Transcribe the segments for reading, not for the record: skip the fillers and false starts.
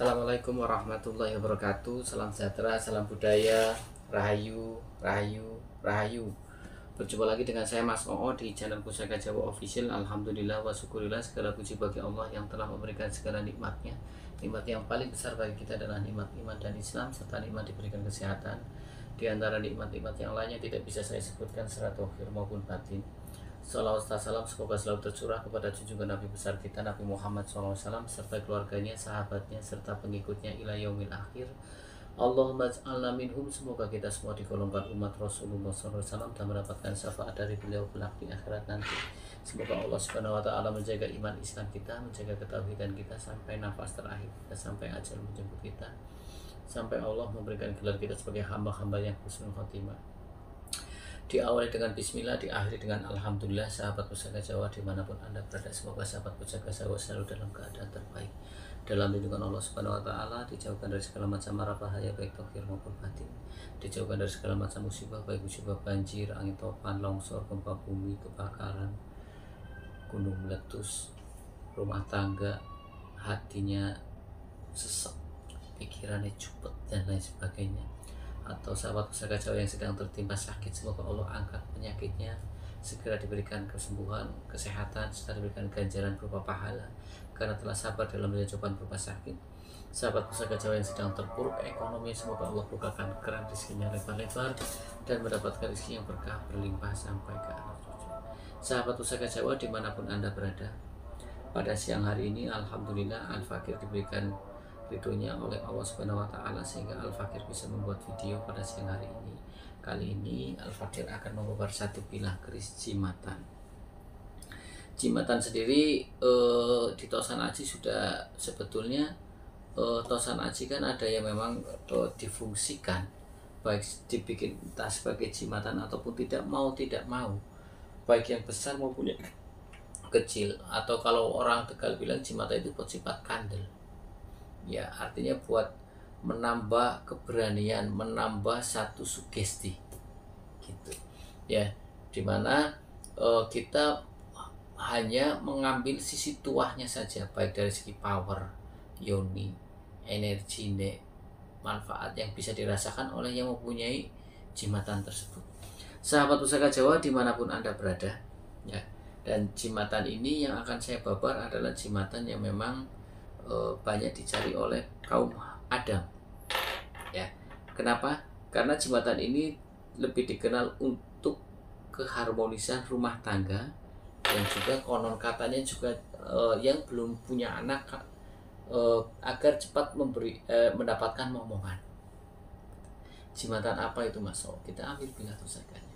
Assalamualaikum warahmatullahi wabarakatuh. Salam sejahtera, salam budaya, rahayu, rahayu, rahayu. Berjumpa lagi dengan saya Mas Oo di channel Pusaka Jawa Official. Alhamdulillah wa syukurillah, segala puji bagi Allah yang telah memberikan segala nikmatnya. Nikmat yang paling besar bagi kita adalah nikmat iman dan Islam, serta nikmat diberikan kesehatan. Di antara nikmat-nikmat yang lainnya tidak bisa saya sebutkan secara zahir maupun batin. Salawat dan salam semoga selalu tercurah kepada junjungan Nabi besar kita Nabi Muhammad SAW serta keluarganya, sahabatnya, serta pengikutnya ila yaumil akhir. Allahumma ij'alna minhum, semoga kita semua digolongkan umat Rasulullah SAW dan mendapatkan syafaat dari beliau kelak di akhirat nanti. Semoga Allah Subhanahu wa taala menjaga iman Islam kita, menjaga ketauhidan kita sampai nafas terakhir kita, sampai ajal menjemput kita, sampai Allah memberikan gelar kita sebagai hamba-hamba yang husnul khotimah. Diawali dengan bismillah, diakhiri dengan alhamdulillah. Sahabat Pusaka Jawa dimanapun anda berada, semoga sahabat Pusaka Jawa selalu dalam keadaan terbaik, dalam lindungan Allah Subhanahu wa taala, dijauhkan dari segala macam mara bahaya baik zahir maupun batin, dijauhkan dari segala macam musibah baik musibah banjir, angin topan, longsor, gempa bumi, kebakaran, gunung meletus, rumah tangga hatinya sesek, pikirannya cupet dan lain sebagainya. Atau sahabat Pusaka Jawa yang sedang tertimpa sakit, semoga Allah angkat penyakitnya, segera diberikan kesembuhan, kesehatan, serta diberikan ganjaran berupa pahala karena telah sabar dalam melihat cobaan berupa sakit. Sahabat Pusaka Jawa yang sedang terpuruk ekonomi, semoga Allah bukakan keran rezekinya lebar-lebar dan mendapatkan rezeki yang berkah berlimpah sampai ke anak cucu. Sahabat Pusaka Jawa dimanapun anda berada, pada siang hari ini alhamdulillah Al-Fakir diberikan ridhonya oleh Allah Subhanahu wa taala sehingga Al-Fakir bisa membuat video pada siang hari ini. Kali ini Al-Fakir akan membongkar satu bilah keris jimatan. Jimatan sendiri di Tosan Aji sudah sebetulnya Tosan Aji kan ada yang memang difungsikan baik dibikin entah sebagai jimatan ataupun tidak mau, baik yang besar maupun yang kecil, atau kalau orang Tegal bilang jimatan itu bersifat kandel. Ya, artinya buat menambah keberanian, menambah satu sugesti gitu ya, dimana kita hanya mengambil sisi tuahnya saja, baik dari segi power, yoni, energi, manfaat yang bisa dirasakan oleh yang mempunyai jimatan tersebut. Sahabat Pusaka Jawa dimanapun anda berada ya, dan jimatan ini yang akan saya babar adalah jimatan yang memang banyak dicari oleh kaum Adam ya. Kenapa? Karena jimatan ini lebih dikenal untuk keharmonisan rumah tangga, dan juga konon katanya juga yang belum punya anak agar cepat mendapatkan momongan. Jimatan apa itu Mas? Kita ambil bilah pusakanya.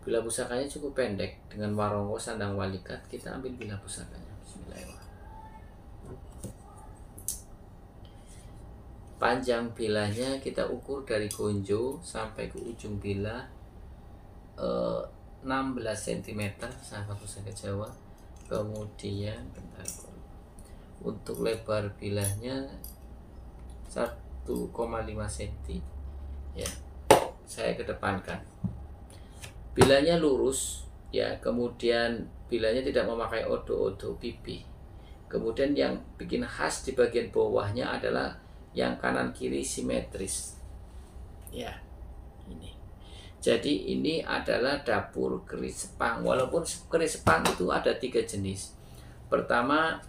Bilah pusakanya cukup pendek dengan warongo sandang walikat. Kita ambil bilah pusakanya. Bismillahirrahmanirrahim. Panjang bilahnya kita ukur dari gonjo sampai ke ujung bilah 16 cm sahabat Pusaka Jawa. Kemudian untuk lebar bilahnya 1,5 cm ya. Saya kedepankan bilahnya lurus ya, kemudian bilahnya tidak memakai odo-odo pipi. Kemudian yang bikin khas di bagian bawahnya adalah yang kanan kiri simetris ya, ini. Jadi ini adalah dapur keris Sepang. Walaupun keris Sepang itu ada 3 jenis. Pertama,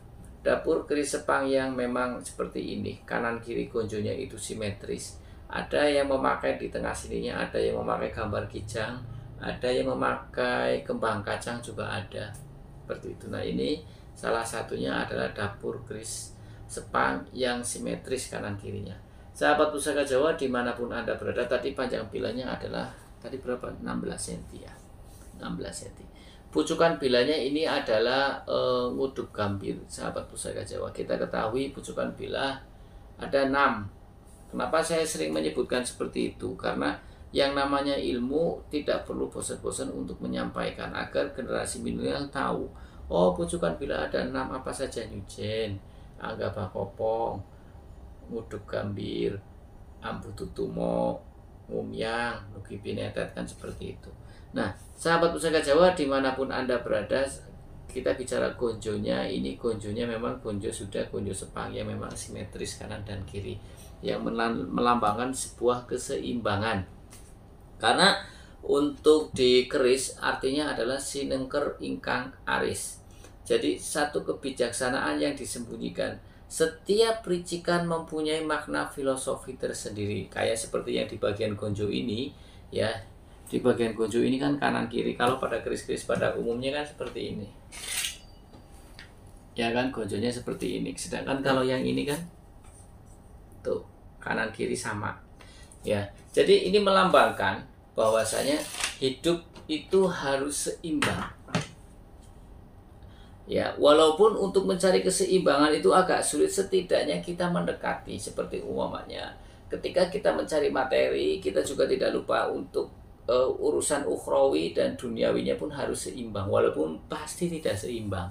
dapur keris Sepang yang memang seperti ini, kanan kiri gonjonya itu simetris. Ada yang memakai di tengah sininya, ada yang memakai gambar kijang, ada yang memakai kembang kacang juga ada, seperti itu. Nah, ini salah satunya adalah dapur keris Sepang yang simetris kanan kirinya. Sahabat Pusaka Jawa dimanapun anda berada, tadi panjang bilahnya adalah tadi berapa? 16 cm ya, 16 cm. Pucukan bilahnya ini adalah nguduk gambir. Sahabat Pusaka Jawa, kita ketahui pucukan bilah ada 6. Kenapa saya sering menyebutkan seperti itu? Karena yang namanya ilmu tidak perlu bosan-bosan untuk menyampaikan agar generasi milenial tahu. Oh, pucukan bilah ada 6 apa saja: nyujen, anggap kopong, nguduk gambir, ambu tutumo, ngumyang, nugi pinetet, kan seperti itu. Nah, sahabat Pusaka Jawa dimanapun anda berada, kita bicara gonjonya, ini gonjonya memang gonjo sudah gonjo Sepang yang memang simetris kanan dan kiri, yang melambangkan sebuah keseimbangan. Karena untuk di keris artinya adalah sinengker ingkang aris. Jadi satu kebijaksanaan yang disembunyikan. Setiap pericikan mempunyai makna filosofi tersendiri. Kayak seperti yang di bagian gonjo ini, ya. Di bagian gonjo ini kan kanan kiri. Kalau pada keris-keris pada umumnya kan seperti ini. Ya kan, gonjonya seperti ini. Sedangkan kalau yang ini kan tuh kanan kiri sama. Ya. Jadi ini melambangkan bahwasanya hidup itu harus seimbang. Ya, walaupun untuk mencari keseimbangan itu agak sulit, setidaknya kita mendekati. Seperti umpamanya ketika kita mencari materi, kita juga tidak lupa untuk urusan ukhrawi dan duniawinya pun harus seimbang, walaupun pasti tidak seimbang.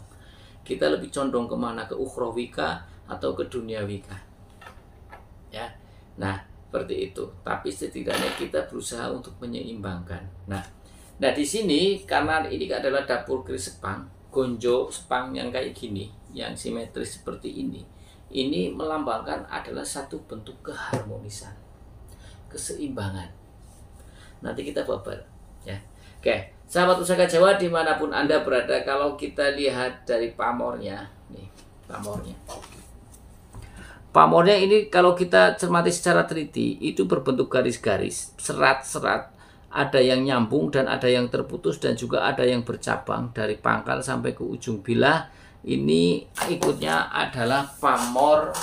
Kita lebih condong kemana, ke ukhrawika atau ke duniawika, ya. Nah seperti itu, tapi setidaknya kita berusaha untuk menyeimbangkan. Nah di sini karena ini adalah dapur keris Sepang, gonjo Sepang yang kayak gini, yang simetris seperti ini melambangkan adalah satu bentuk keharmonisan, keseimbangan. Nanti kita babar, ya. Oke, sahabat Pusaka Jawa dimanapun Anda berada, kalau kita lihat dari pamornya, nih pamornya ini kalau kita cermati secara teliti itu berbentuk garis-garis, serat-serat, ada yang nyambung dan ada yang terputus dan juga ada yang bercabang dari pangkal sampai ke ujung bilah. Ini ikutnya adalah pamor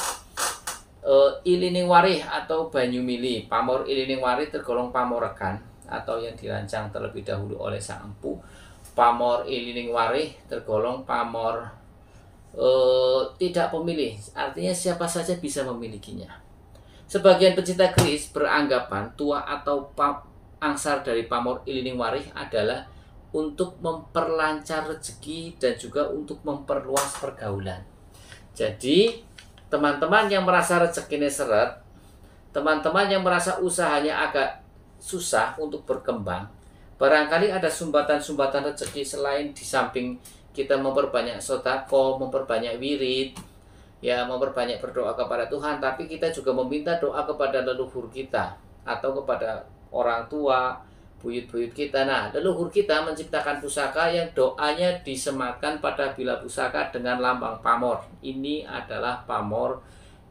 Ilining Warih atau Banyumili. Pamor Ilining Warih tergolong pamorekan atau yang dirancang terlebih dahulu oleh sang empu. Pamor Ilining Warih tergolong pamor tidak pemilih, artinya siapa saja bisa memilikinya. Sebagian pecinta keris beranggapan tua atau angsar dari pamor Ilining Warih adalah untuk memperlancar rezeki dan juga untuk memperluas pergaulan. Jadi teman-teman yang merasa rezekinya seret, teman-teman yang merasa usahanya agak susah untuk berkembang, barangkali ada sumbatan-sumbatan rezeki selain di samping kita memperbanyak sedekah, memperbanyak wirid, ya, memperbanyak berdoa kepada Tuhan, tapi kita juga meminta doa kepada leluhur kita atau kepada orang tua, buyut-buyut kita. Nah, leluhur kita menciptakan pusaka yang doanya disematkan pada bilah pusaka dengan lambang pamor. Ini adalah pamor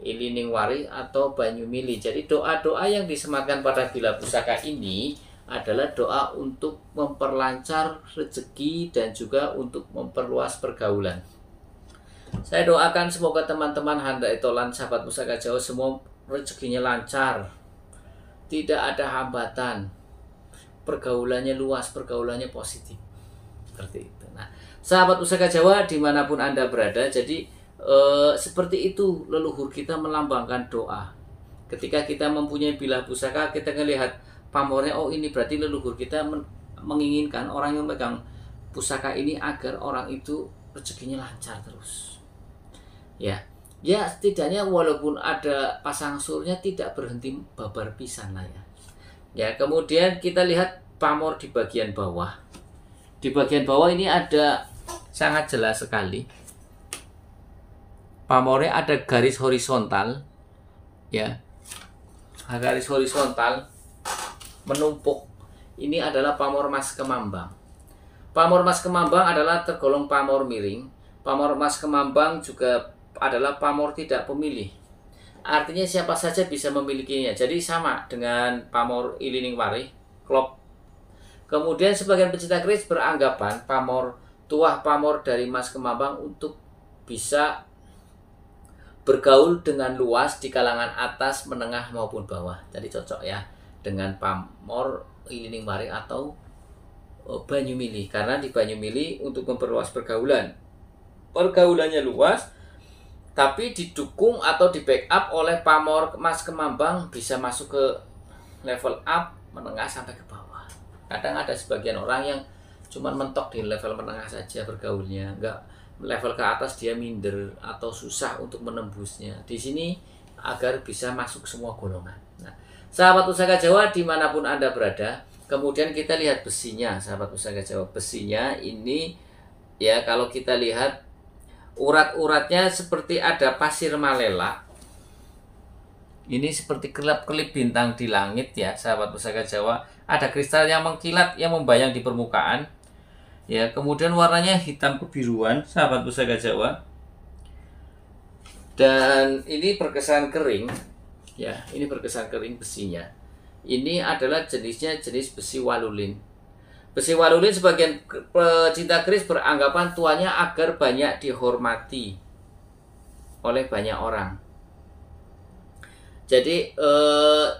Ilining Warih atau Banyumili. Jadi doa-doa yang disematkan pada bilah pusaka ini adalah doa untuk memperlancar rezeki dan juga untuk memperluas pergaulan. Saya doakan semoga teman-teman handai tolan sahabat Pusaka Jawa semua rezekinya lancar, tidak ada hambatan, pergaulannya luas, pergaulannya positif, seperti itu. Nah, sahabat Pusaka Jawa dimanapun Anda berada, jadi seperti itu leluhur kita melambangkan doa. Ketika kita mempunyai bilah pusaka, kita melihat pamornya, oh ini berarti leluhur kita menginginkan orang yang megang pusaka ini agar orang itu rezekinya lancar terus. Ya setidaknya walaupun ada pasang surnya tidak berhenti babar pisan lah ya. Ya, kemudian kita lihat pamor di bagian bawah. Di bagian bawah ini ada sangat jelas sekali. Pamornya ada garis horizontal, ya, garis horizontal menumpuk. Ini adalah pamor Mas Kemambang. Pamor Mas Kemambang adalah tergolong pamor miring. Pamor Mas Kemambang juga adalah pamor tidak pemilih. Artinya siapa saja bisa memilikinya. Jadi sama dengan pamor Ilining Warih, klop. Kemudian sebagian pecinta keris beranggapan pamor tuah pamor dari Mas Kemambang untuk bisa bergaul dengan luas di kalangan atas, menengah maupun bawah. Jadi cocok ya dengan pamor Ilining Warih atau Banyumili, karena di Banyumili untuk memperluas pergaulannya luas, tapi didukung atau di backup oleh pamor Mas Kemambang bisa masuk ke level up, menengah sampai ke bawah. Kadang ada sebagian orang yang cuma mentok di level menengah saja bergaulnya, enggak level ke atas dia minder atau susah untuk menembusnya. Di sini agar bisa masuk semua golongan. Nah, sahabat Pusaka Jawa dimanapun Anda berada, kemudian kita lihat besinya, sahabat Pusaka Jawa. Besinya ini Ya, kalau kita lihat urat-uratnya seperti ada pasir malela. Ini seperti kelip-kelip bintang di langit ya, sahabat Pusaka Jawa. Ada kristal yang mengkilat yang membayang di permukaan. Ya, kemudian warnanya hitam kebiruan, sahabat Pusaka Jawa. Dan ini berkesan kering. Ya, ini berkesan kering besinya. Ini adalah jenisnya jenis besi walulin. Besi walulin sebagian pecinta keris beranggapan tuanya agar banyak dihormati oleh banyak orang. Jadi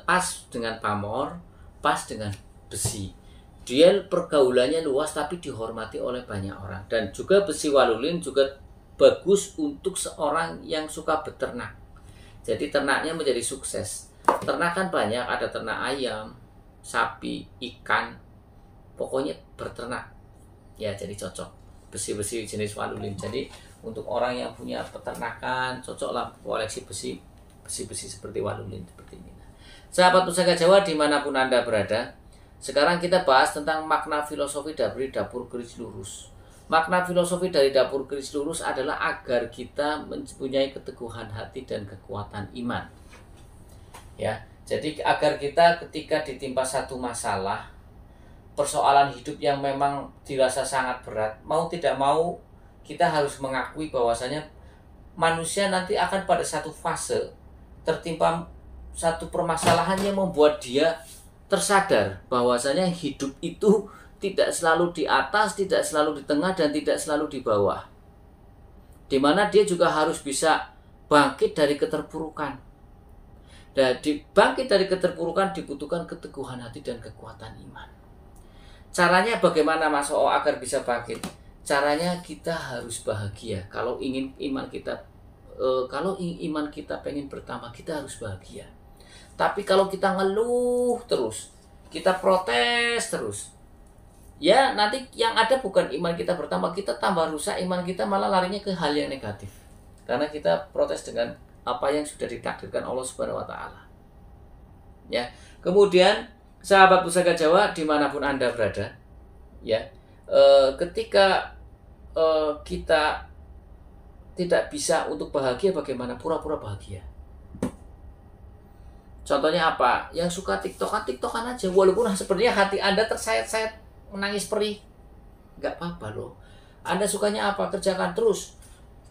pas dengan pamor, pas dengan besi. Dia pergaulannya luas tapi dihormati oleh banyak orang. Dan juga besi walulin juga bagus untuk seorang yang suka beternak. Jadi ternaknya menjadi sukses. Ternak kan banyak, ada ternak ayam, sapi, ikan. Pokoknya berternak. Ya, jadi cocok besi-besi jenis walulin. Jadi untuk orang yang punya peternakan, cocoklah koleksi besi-besi seperti walulin seperti ini. Sahabat Pusaka Jawa dimanapun Anda berada, sekarang kita bahas tentang makna filosofi dari dapur keris lurus. Makna filosofi dari dapur keris lurus adalah agar kita mempunyai keteguhan hati dan kekuatan iman. Ya, jadi agar kita ketika ditimpa satu masalah, persoalan hidup yang memang dirasa sangat berat, mau tidak mau kita harus mengakui bahwasanya manusia nanti akan pada satu fase tertimpa satu permasalahan yang membuat dia tersadar bahwasanya hidup itu tidak selalu di atas, tidak selalu di tengah, dan tidak selalu di bawah. Dimana dia juga harus bisa bangkit dari keterpurukan. Dan bangkit dari keterpurukan dibutuhkan keteguhan hati dan kekuatan iman. Caranya bagaimana Mas Oo agar bisa bangkit? Caranya kita harus bahagia. Kalau ingin iman kita pengen bertambah, kita harus bahagia. Tapi kalau kita ngeluh terus, kita protes terus, ya nanti yang ada bukan iman kita bertambah, kita tambah rusak iman kita, malah larinya ke hal yang negatif. Karena kita protes dengan apa yang sudah ditakdirkan Allah Subhanahu wa Ta'ala. Ya, kemudian sahabat Pusaka Jawa dimanapun Anda berada, ya, ketika kita tidak bisa untuk bahagia, bagaimana pura-pura bahagia? Contohnya apa? Yang suka tiktokan aja, walaupun sepertinya hati Anda tersayat-sayat menangis perih, nggak apa-apa loh. Anda sukanya apa? Kerjakan terus,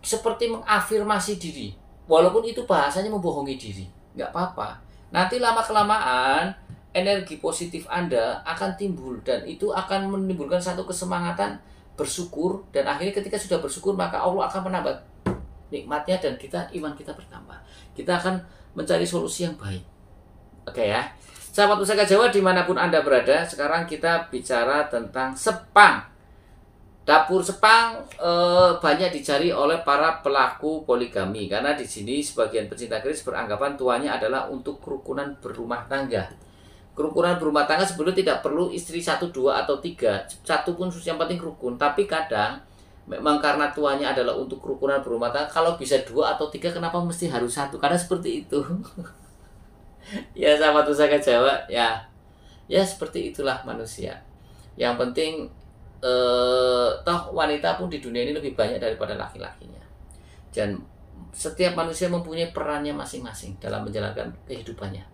seperti mengafirmasi diri, walaupun itu bahasanya membohongi diri, nggak apa-apa. Nanti lama-kelamaan energi positif Anda akan timbul, dan itu akan menimbulkan satu kesemangatan bersyukur, dan akhirnya ketika sudah bersyukur maka Allah akan menambah nikmatnya dan iman kita bertambah. Kita akan mencari solusi yang baik. Oke ya, sahabat Pusaka Jawa dimanapun Anda berada, sekarang kita bicara tentang sepang. Dapur sepang banyak dicari oleh para pelaku poligami, karena di sini sebagian pecinta keris beranggapan tuanya adalah untuk kerukunan berumah tangga. Kerukunan berumah tangga sebetulnya tidak perlu istri 1, 2, atau 3, satu pun yang penting rukun. Tapi kadang memang karena tuanya adalah untuk kerukunan berumah tangga, kalau bisa 2 atau 3, kenapa mesti harus 1? Karena seperti itu. Ya sahabat Pusaka Jawa, ya seperti itulah manusia. Yang penting toh wanita pun di dunia ini lebih banyak daripada laki-lakinya. Dan setiap manusia mempunyai perannya masing-masing dalam menjalankan kehidupannya.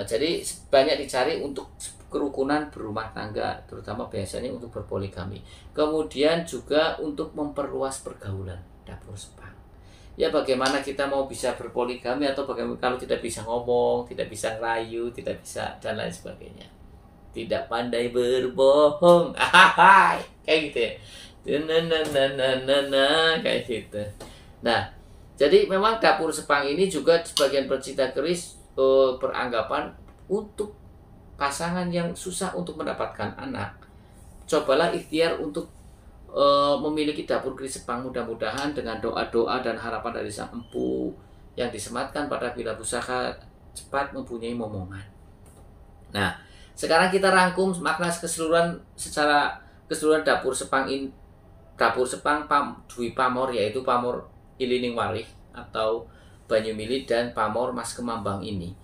Jadi banyak dicari untuk kerukunan berumah tangga, terutama biasanya untuk berpoligami. Kemudian juga untuk memperluas pergaulan, dapur sepang. Ya bagaimana kita mau bisa berpoligami, atau bagaimana kalau tidak bisa ngomong, tidak bisa ngerayu, tidak bisa dan lain sebagainya. Tidak pandai berbohong, kayak gitu ya. Kayak gitu. Nah, jadi memang dapur sepang ini juga sebagian pecinta keris beranggapan untuk pasangan yang susah untuk mendapatkan anak, cobalah ikhtiar untuk memiliki dapur keris sepang. Mudah-mudahan dengan doa-doa dan harapan dari sang empu yang disematkan pada bila pusaka cepat mempunyai momongan. Nah, sekarang kita rangkum makna keseluruhan secara keseluruhan dapur sepang Dwi Pamor, yaitu Pamor Ilining Warih atau Banyu Mili dan Pamor Mas Kemambang ini,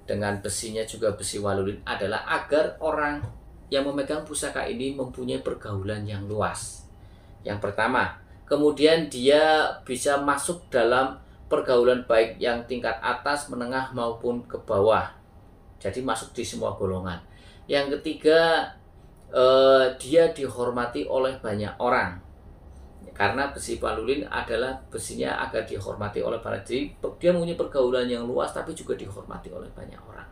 dengan besinya juga besi walulin, adalah agar orang yang memegang pusaka ini mempunyai pergaulan yang luas. Yang pertama. Kemudian dia bisa masuk dalam pergaulan baik yang tingkat atas, menengah maupun ke bawah. Jadi masuk di semua golongan. Yang ketiga, dia dihormati oleh banyak orang. Karena besi palulin adalah besinya agar dihormati oleh para, jadi dia mempunyai pergaulan yang luas tapi juga dihormati oleh banyak orang.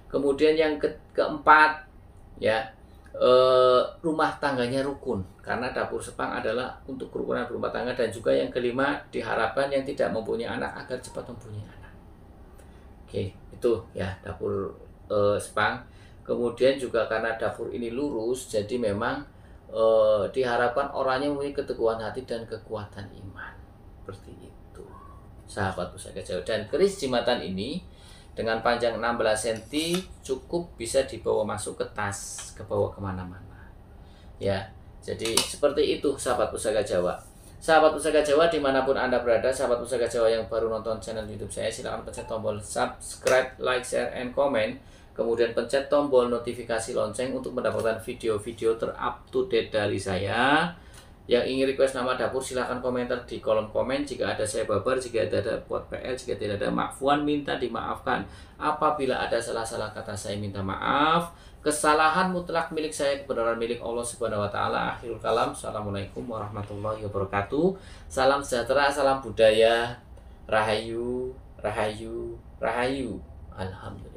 Kemudian yang keempat, ya, rumah tangganya rukun, karena dapur Sepang adalah untuk kerukunan rumah tangga. Dan juga yang kelima, diharapkan yang tidak mempunyai anak agar cepat mempunyai anak. Oke, itu ya dapur Sepang. Kemudian juga karena dapur ini lurus, jadi memang diharapkan orangnya mempunyai keteguhan hati dan kekuatan iman. Seperti itu, sahabat Pusaka Jawa. Dan keris jimatan ini dengan panjang 16 cm cukup bisa dibawa masuk ke tas, ke bawah kemana-mana. Ya, jadi seperti itu sahabat Pusaka Jawa. Sahabat Pusaka Jawa dimanapun Anda berada, sahabat Pusaka Jawa yang baru nonton channel YouTube saya, silahkan pencet tombol subscribe, like, share, and comment. Kemudian pencet tombol notifikasi lonceng untuk mendapatkan video-video ter-up-to-date dari saya. Yang ingin request nama dapur silahkan komentar di kolom komen. Jika ada saya babar, jika ada buat PL, jika tidak ada makfuan minta dimaafkan. Apabila ada salah-salah kata saya minta maaf. Kesalahan mutlak milik saya, kebenaran milik Allah Subhanahu wa taala. Akhirul kalam. Assalamualaikum warahmatullahi wabarakatuh. Salam sejahtera, salam budaya. Rahayu, rahayu, rahayu. Alhamdulillah.